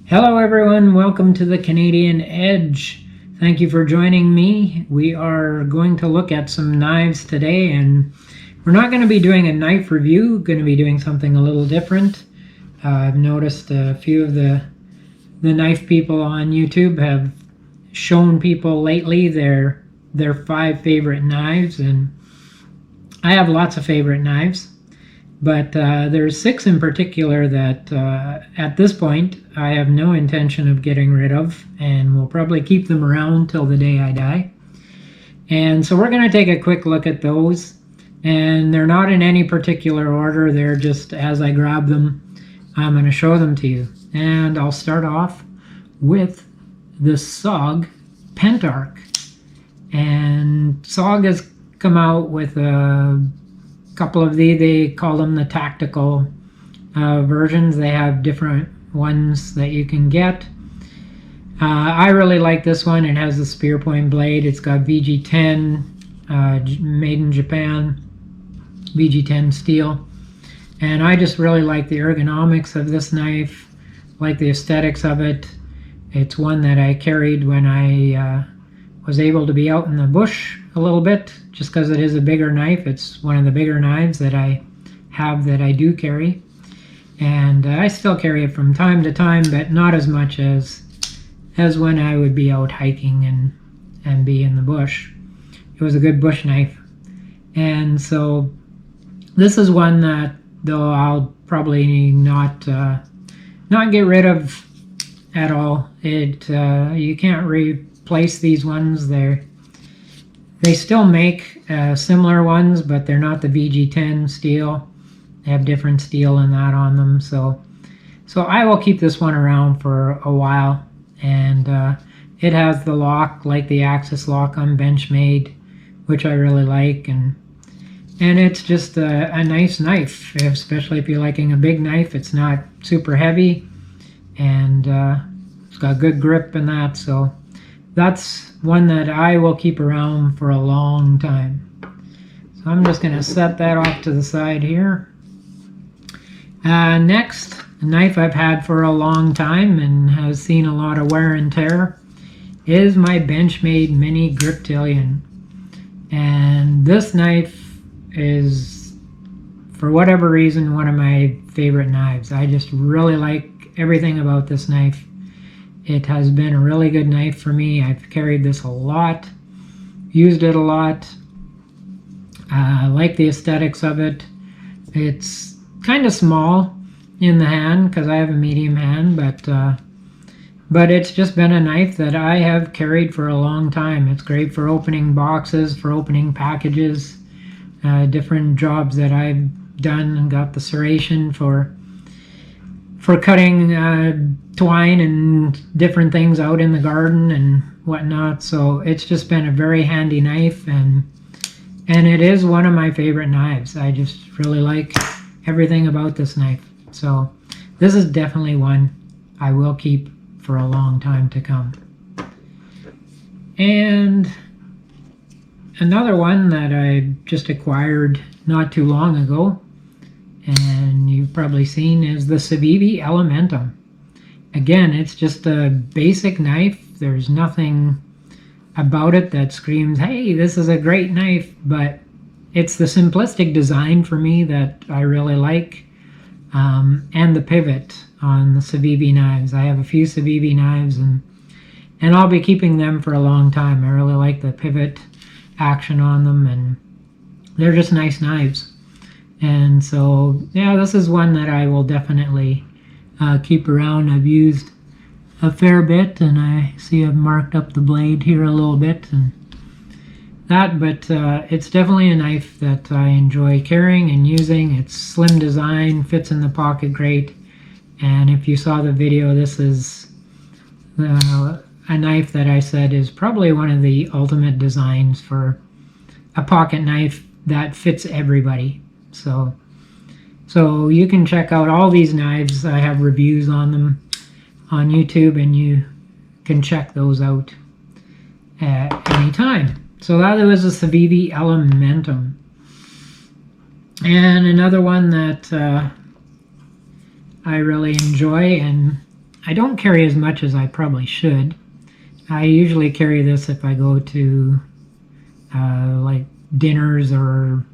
Hello everyone, welcome to the Canadian Edge. Thank you for joining me. We are going to look at some knives today, and we're not going to be doing a knife review. We're going to be doing something a little different. I've noticed a few of the knife people on YouTube have shown people lately their 5 favorite knives, and I have lots of favorite knives. But there's 6 in particular that at this point I have no intention of getting rid of, and will probably keep them around till the day I die. And so we're going to take a quick look at those, and they're not in any particular order. They're just as I grab them, I'm going to show them to you. And I'll start off with the SOG Pentarc. And SOG has come out with a couple of they call them the tactical versions. They have different ones that you can get. I really like this one. It has the spear point blade. It's got VG10, made in Japan, VG10 steel. And I just really like the ergonomics of this knife, like the aesthetics of it. It's one that I carried when I was able to be out in the bush a little bit, just because it is a bigger knife. It's one of the bigger knives that I have that I do carry. And I still carry it from time to time, but not as much as when I would be out hiking and be in the bush. It was a good bush knife. And so this is one that, though, I'll probably not get rid of at all. You can't replace these ones. They still make similar ones, but they're not the VG10 steel. They have different steel in that on them. So I will keep this one around for a while. And it has the lock, like the Axis lock on Benchmade, which I really like. And it's just a nice knife, especially if you're liking a big knife. It's not super heavy, and it's got good grip in that. So that's one that I will keep around for a long time. So I'm just going to set that off to the side here. Next, a knife I've had for a long time and has seen a lot of wear and tear is my Benchmade Mini Griptilian. And this knife is, for whatever reason, one of my favorite knives. I just really like everything about this knife. It has been a really good knife for me. I've carried this a lot, used it a lot. I like the aesthetics of it. It's kind of small in the hand because I have a medium hand, but it's just been a knife that I have carried for a long time. It's great for opening boxes, for opening packages, different jobs that I've done, and got the serration for cutting twine and different things out in the garden and whatnot. So it's just been a very handy knife, and it is one of my favorite knives. I just really like everything about this knife. So this is definitely one I will keep for a long time to come. And another one that I just acquired not too long ago, and you've probably seen, is the CIVIVI Elementum. Again, it's just a basic knife. There's nothing about it that screams, hey, this is a great knife, but it's the simplistic design for me that I really like, and the pivot on the CIVIVI knives. I have a few CIVIVI knives, and I'll be keeping them for a long time. I really like the pivot action on them, and they're just nice knives. And so, yeah, this is one that I will definitely keep around. I've used a fair bit, and I see I've marked up the blade here a little bit and that, but it's definitely a knife that I enjoy carrying and using. It's slim design, fits in the pocket great, and if you saw the video, this is a knife that I said is probably one of the ultimate designs for a pocket knife that fits everybody. So you can check out all these knives. I have reviews on them on YouTube, and you can check those out at any time. So that was a CIVIVI Elementum. And another one that I really enjoy, and I don't carry as much as I probably should. I usually carry this if I go to like dinners or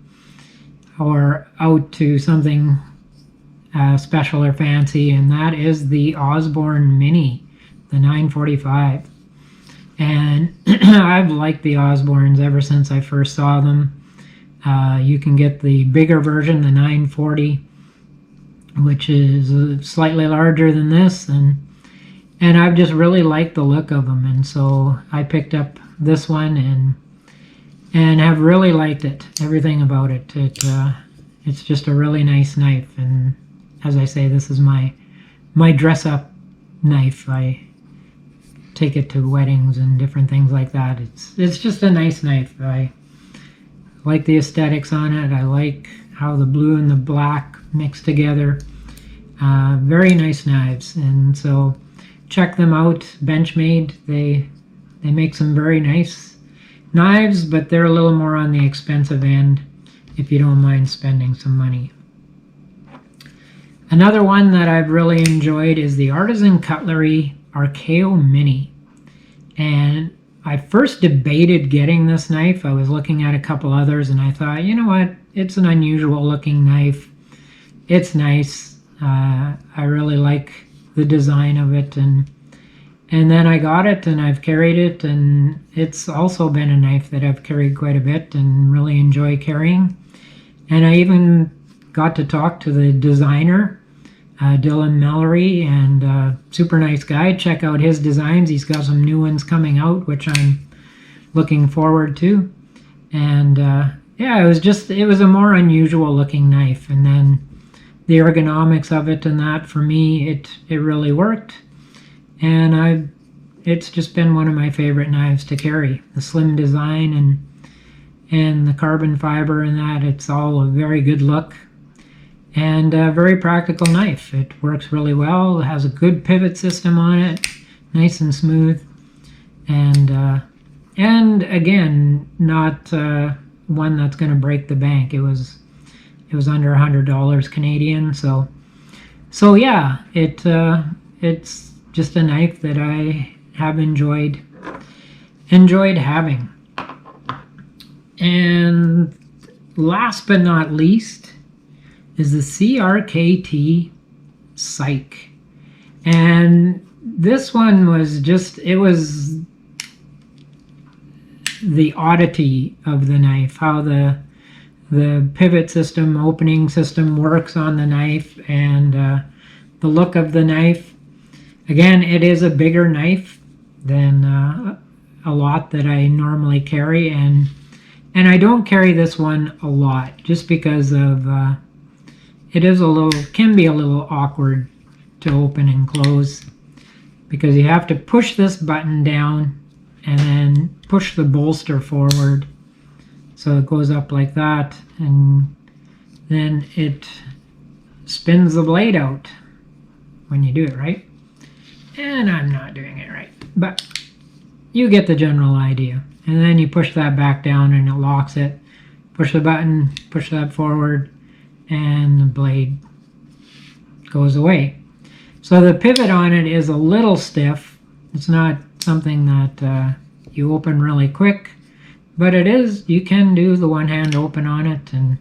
out to something special or fancy, and that is the Osborne Mini, the 945. And I've liked the Osbornes ever since I first saw them. You can get the bigger version, the 940, which is slightly larger than this, and I've just really liked the look of them, and so I picked up this one and have really liked it. Everything about it. It's just a really nice knife, and as I say, this is my dress-up knife. I take it to weddings and different things like that. It's just a nice knife. I like the aesthetics on it. I like how the blue and the black mix together. Very nice knives, and so check them out. Benchmade, they make some very nice knives, but they're a little more on the expensive end if you don't mind spending some money. Another one that I've really enjoyed is the Artisan Cutlery Archeo Mini, and I first debated getting this knife. I was looking at a couple others, and I thought, you know what, it's an unusual looking knife. It's nice. I really like the design of it, and then I got it and I've carried it, and it's also been a knife that I've carried quite a bit and really enjoy carrying. And I even got to talk to the designer, Dylan Mallory, and super nice guy. Check out his designs. He's got some new ones coming out, which I'm looking forward to. And yeah, it was a more unusual looking knife, and then the ergonomics of it and that, for me, it really worked. And it's just been one of my favorite knives to carry. The slim design and the carbon fiber and that, it's all a very good look. And a very practical knife. It works really well. It has a good pivot system on it, nice and smooth. And again, not one that's going to break the bank. It was under $100 Canadian. So yeah, it's just a knife that I have enjoyed having. And last but not least is the CRKT Psych. And this one was it was the oddity of the knife, how the pivot system, opening system works on the knife, and the look of the knife. Again, it is a bigger knife than a lot that I normally carry, and I don't carry this one a lot just because of can be a little awkward to open and close, because you have to push this button down and then push the bolster forward, so it goes up like that, and then it spins the blade out when you do it right. And I'm not doing it right, but you get the general idea. And then you push that back down and it locks it. Push the button, push that forward, and the blade goes away. So the pivot on it is a little stiff. It's not something that you open really quick, but you can do the one hand open on it, and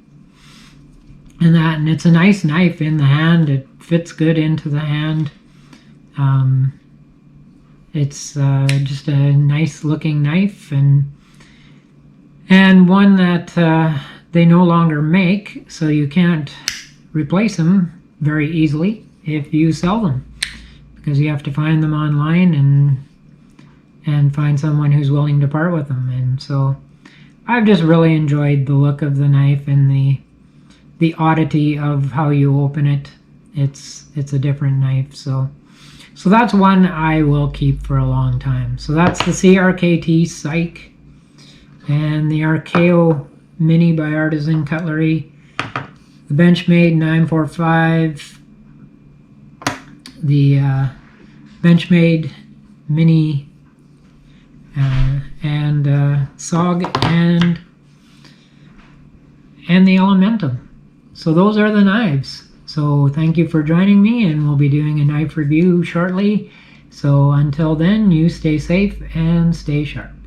it's a nice knife in the hand. It fits good into the hand. It's just a nice looking knife, and one that they no longer make, so you can't replace them very easily if you sell them, because you have to find them online and find someone who's willing to part with them. And so I've just really enjoyed the look of the knife and the oddity of how you open it. It's a different knife, so that's one I will keep for a long time. So that's the CRKT Psych and the Archeo Mini by Artisan Cutlery, the Benchmade 945, the Benchmade Mini, and SOG and the Elementum. So those are the knives. So thank you for joining me, and we'll be doing a knife review shortly. So until then, you stay safe and stay sharp.